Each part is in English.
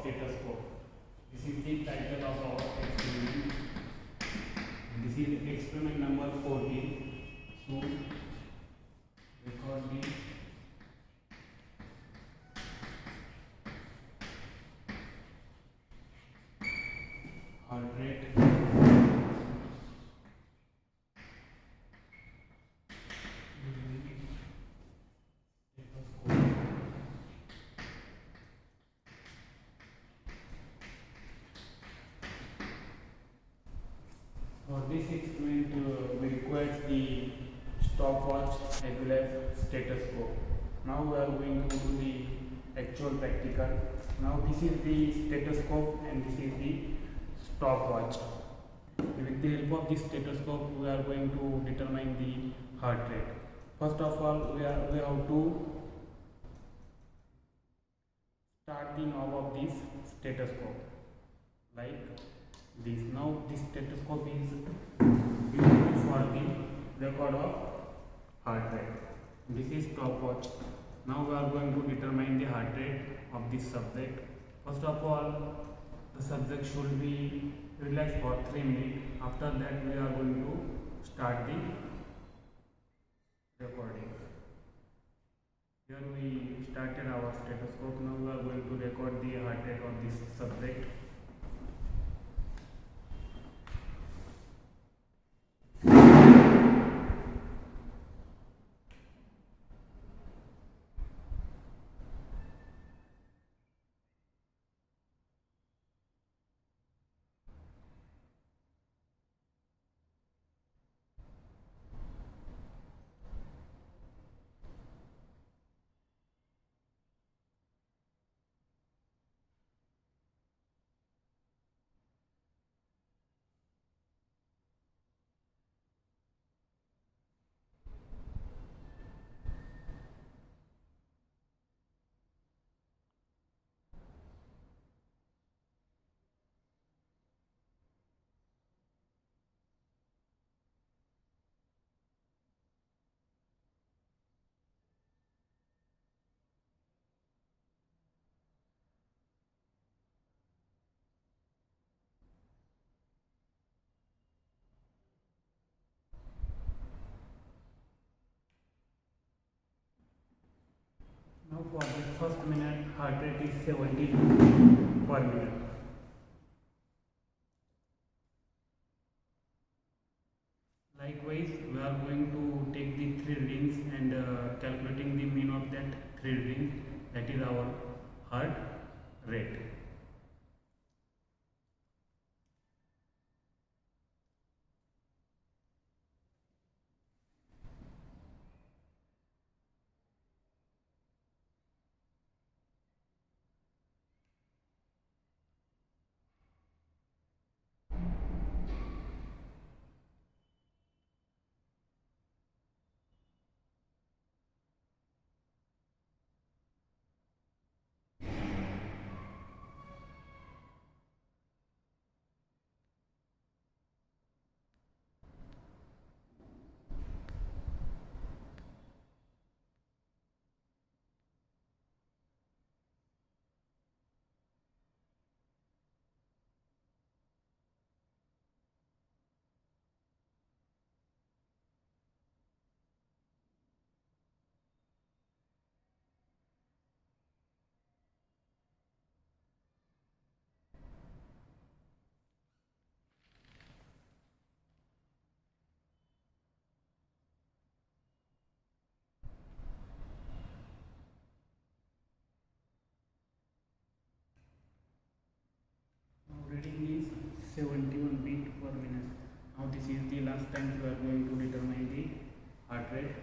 stethoscope. This is the title of our experiment. This is experiment number 14. So record the heart rate, for this experiment we require the stopwatch as well as stethoscope. Now we are going to do the actual practical. Now this is the stethoscope and this is the stopwatch. With the help of this stethoscope we are going to determine the heart rate. First of all we have to start the knob of this stethoscope like this. Now this stethoscope is used for the record of heart rate. This is stopwatch. Now we are going to determine the heart rate of this subject. First of all, the subject should be relaxed for 3 minutes. After that we are going to start the recording. Here we started our stethoscope. Now we are going to record the heart rate of this subject. Now for the first minute heart rate is 70 per minute. Likewise we are going to take the 3 readings and calculating the mean of that 3 readings, that is our heart rate. Reading is 71 beat per minute. Now this is the last time we are going to determine the heart rate.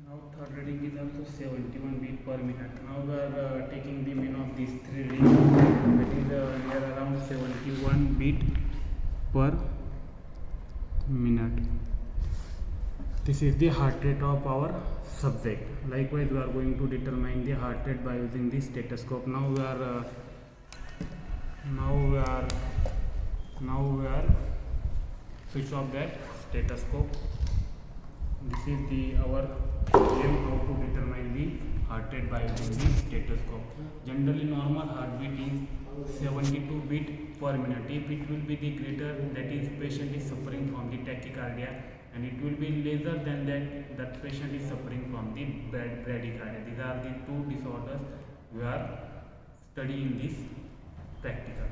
Now third reading is also 71 beat per minute. Now we are taking the mean of these three readings. That is near around 71 beat per minute. This is the heart rate of our subject. Likewise, we are going to determine the heart rate by using the stethoscope. Now we are switch off that stethoscope. This is the our aim how to determine the heart rate by using the stethoscope. Generally, normal heartbeat is 72 beat per minute. If it will be the greater, that is patient is suffering from the tachycardia, and it will be lesser than that patient is suffering from the bradycardia. These are the two disorders we are studying in this practical.